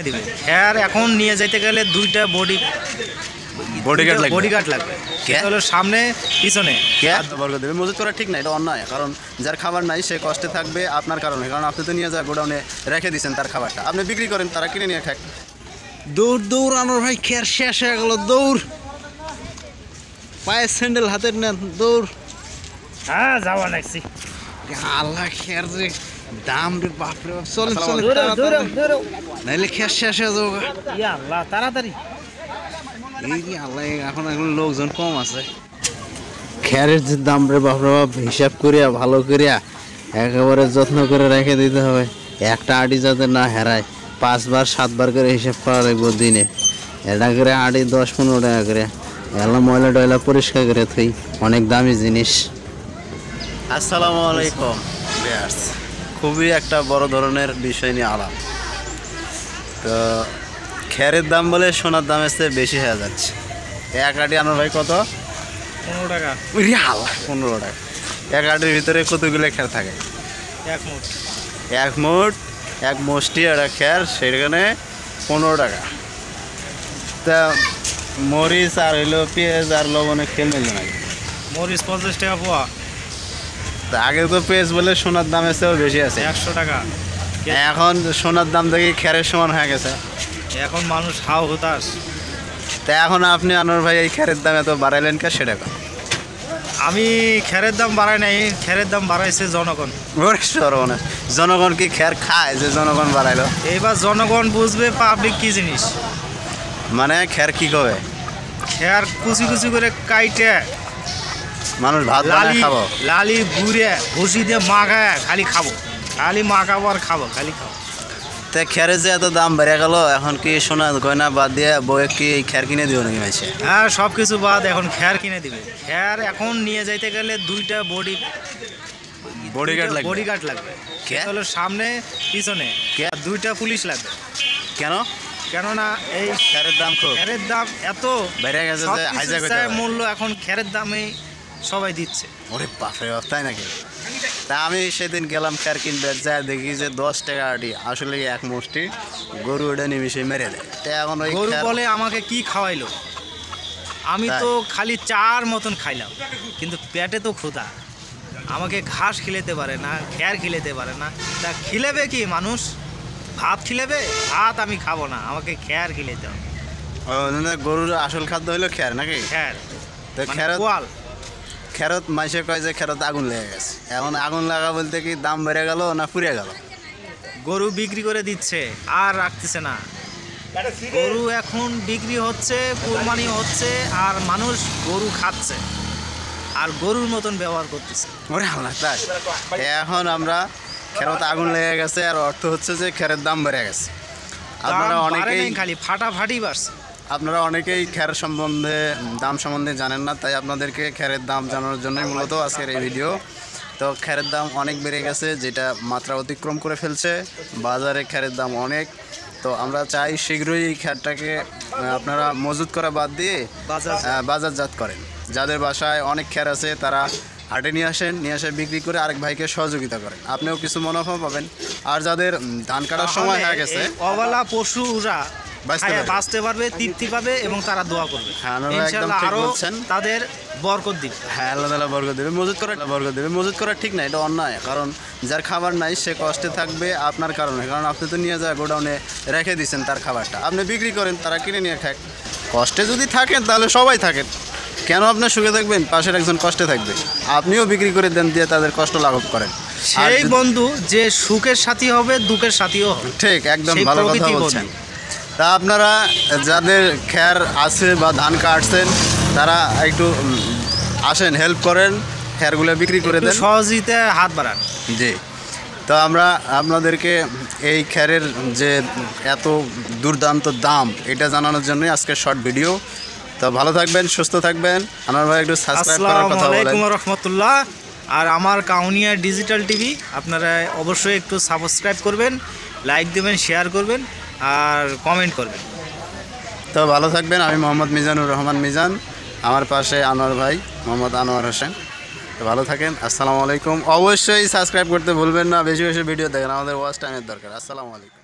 দিবে খ্যার এখন নিয়ে যাইতে গেলে দুইটা বডিগার্ড লাগবে হলো সামনে পিছনে বর্গ দেবে মজুত করা ঠিক না, এটা অন্যায়। কারণ যার খাবার নাই সে কষ্টে থাকবে আপনার কারণে, কারণ আপনি তো নিয়ে যা গোডাউনে রেখে দিচ্ছেন তার খাবারটা, আপনি বিক্রি করেন, তারা কিনে নিয়ে খায়। দৌড় দৌড় আনোর ভাই, খ্যার শেষ হয়ে গেল, দৌড়, পায়ে স্যান্ডেল হাতে নেন, দৌড়। হ্যাঁ যাওয়া লাগছি। আল্লাহ খ্যার যে দাম রে, বাপরে বাপ, চলেন চলেন, নাইলে খ্যার শেষ হয়ে যাবো। আল্লাহ তাড়াতাড়ি, এই কি আল্লাহ, এখন এখন লোকজন কম আছে। খ্যারের যে দাম রে বাপরে বাপ, হিসাব করিয়া ভালো করিয়া একেবারে যত্ন করে রেখে দিতে হবে, একটা আড়ি যাতে না হেরায়। 5 বার 7 বার করে হিসাব করা লাগবে দিনে। এটা করে আড়ি 10-15 টাকা করে, এগুলো ময়লা টয়লা পরিষ্কার করে থই, অনেক দামি জিনিস। আসসালামু আলাইকুম ভিউয়ার্স, খুবই একটা বড় ধরনের বিষয় নিয়ে আলাপ। তো খ্যারের দাম বলে সোনার দামের চেয়ে বেশি হয়ে যাচ্ছে। এক আটি আনোর ভাই কত? 15 টাকা। 15 টাকা। এক আটির ভিতরে কতগুলো খ্যার থাকে? এক মুঠ, এক মুষ্টি একটা খ্যার, সেখানে 15 টাকা। তা মরিচ আর হইলো পেঁয়াজ আর লবণে খেল মিলবে নাকি? মরিচ 50 টাকা পোয়া। তা আগে তো পেঁয়াজ বলে সোনার দামের চেয়েও বেশি আছে, 100 টাকা। এখন সোনার দাম দেখি খ্যারের সমান হয়ে গেছে। এখন মানুষ হাও হতাশ। তা এখন আপনি আনোয়ার ভাই এই খ্যারের দাম এত বাড়াইলেন কে, সেটা কর। আমি খ্যারের দাম বাড়াই নাই, খ্যারের দাম বাড়াইছে জনগণ। জনগণ কি খ্যার খায় যে জনগণ বাড়াইলো? এইবার জনগণ বুঝবে পাবলিক কি জিনিস। মানে খ্যার কি কবে? খ্যার কুচি কুচি করে কাইটে মানুষ ভাত বানায় খাবো, লালি ঘুরে ভুসি দিয়ে মাখায় খালি খাবো, খালি মাখাবো আর খাবো, খালি খাবো। তা খ্যারের যে এত দাম বেড়ে গেল, এখন কি সোনা গয়না বাদ দিয়ে বউয়ে কি এই খ্যার কিনে দিও নাকি মাইছে? হ্যাঁ সব কিছু বাদ, এখন খ্যার কিনে দিবে। খ্যার এখন নিয়ে যাইতে গেলে দুইটা বডিগার্ড লাগবে হলো সামনে পিছনে, দুইটা পুলিশ লাগবে। কেন? কেননা এই খ্যারের দাম খুব, খ্যারের দাম এত বেড়ে গেছে যে হাইজ্যাক হইতে পারে। মূল্য এখন খ্যারের দামে সবাই দিচ্ছে। ওরে বাপরে বাপ, তাই নাকি? তা আমি সেদিন গেলাম খ্যার কিনতে, যা দেখি যে 10 টাকা আটি, আসলে এক মুষ্টি গরু ওটা নিমিশে মেরে দেয়। তা এখন ওই গরু বলে আমাকে কি খাওয়াইলো, আমি তো খালি 4 মতন খাইলাম, কিন্তু পেটে তো ক্ষুধা। আমাকে ঘাস খিলেতে পারে না, খ্যার খিলেতে পারে না, তা খিলেবে কি মানুষ? ভাত খিলেবে? ভাত আমি খাবো না, আমাকে খ্যার খিলেতে হবে। গরুর আসল খাদ্য হলো খ্যার নাকি? খ্যার তো মানে কোয়াল। খেরত মাইসে কয় যে খেরত আগুন লেগে গেছে। এখন আগুন লাগা বলতে কি দাম বেড়ে গেল না ফুরিয়ে গেল? গরু বিক্রি করে দিচ্ছে আর রাখতেছে না। গরু এখন বিক্রি হচ্ছে, কুরবানি হচ্ছে, আর মানুষ গরু খাচ্ছে আর গরুর মতন ব্যবহার করতেছে। ওরে আল্লাহ, তাই এখন আমরা খেরত আগুন লেগে গেছে, আর অর্থ হচ্ছে যে খেরের দাম বেড়ে গেছে। আপনারা অনেকেই খালি ফাটাফাটি বাড়ছে। আপনারা অনেকেই খ্যার সম্বন্ধে, দাম সম্বন্ধে জানেন না, তাই আপনাদেরকে খ্যারের দাম জানানোর জন্যই মূলত আজকের এই ভিডিও। তো খ্যারের দাম অনেক বেড়ে গেছে, যেটা মাত্রা অতিক্রম করে ফেলছে। বাজারে খ্যারের দাম অনেক। তো আমরা চাই শীঘ্রই এই খ্যারটাকে আপনারা মজুত করা বাদ দিয়ে বাজারজাত করেন। যাদের বাসায় অনেক খ্যার আছে তারা হাটে নিয়ে এসে বিক্রি করে আরেক ভাইকে সহযোগিতা করেন, আপনিও কিছু মুনাফা পাবেন। আর যাদের ধান কাটার সময় হয়ে গেছে, অবলা পশুরা বাঁচতে পারবে, তৃপ্তি পাবে এবং তারা দোয়া করবে। ইনশাআল্লাহ আরো তাদের বরকত দিবে। হ্যাঁ, আল্লাহ তাআলা বরকত দেবে। মজুত করা ঠিক না, এটা অন্যায়। কারণ যার খাবার নাই সে কষ্টে থাকবে আপনার কারণে, কারণ আপনি তো নিয়ে যা গোডাউনে রেখে দিচ্ছেন তার খাবারটা, আপনি বিক্রি করেন, তারা কিনে নিয়ে খায়। কষ্টে যদি থাকেন তাহলে সবাই থাকেন, কেন আপনার সুখে থাকবেন? পাশের একজন কষ্টে থাকবে, আপনিও বিক্রি করে দেন, দিয়ে তাদের কষ্ট লাঘব করেন। সেই বন্ধু যে সুখের সাথী হবে, দুঃখের সাথীও হবে। ঠিক, একদম ভালো কথা বলছেন। তা আপনারা যাদের খ্যার আছে বা ধান কাটছেন, তারা একটু আসেন, হেল্প করেন, খ্যারগুলো বিক্রি করে দেন, সহযোগিতা হাত বাড়ান। জি। তো আমরা আপনাদেরকে এই খ্যারের যে এত দুর্দান্ত দাম, এটা জানানোর জন্যই আজকের শর্ট ভিডিও। তো ভালো থাকবেন, সুস্থ থাকবেন। আমার ভাই একটু সাবস্ক্রাইব করার কথা বলেন। আসসালামু আলাইকুম ওয়া রাহমাতুল্লাহ। আর আমার কাউনিয়া ডিজিটাল টিভি আপনারা অবশ্যই একটু সাবস্ক্রাইব করবেন, লাইক দেবেন, শেয়ার করবেন আর কমেন্ট করবেন। তো ভালো থাকবেন। আমি মোহাম্মদ মিজানুর রহমান মিজান, আমার পাশে আনোয়ার ভাই মোহাম্মদ আনোয়ার হোসেন। তো ভালো থাকেন, আসসালামু আলাইকুম। অবশ্যই সাবস্ক্রাইব করতে ভুলবেন না, বেশি বেশি ভিডিও দেখেন, আমাদের ওয়াচ টাইমের দরকার। আসসালামু আলাইকুম।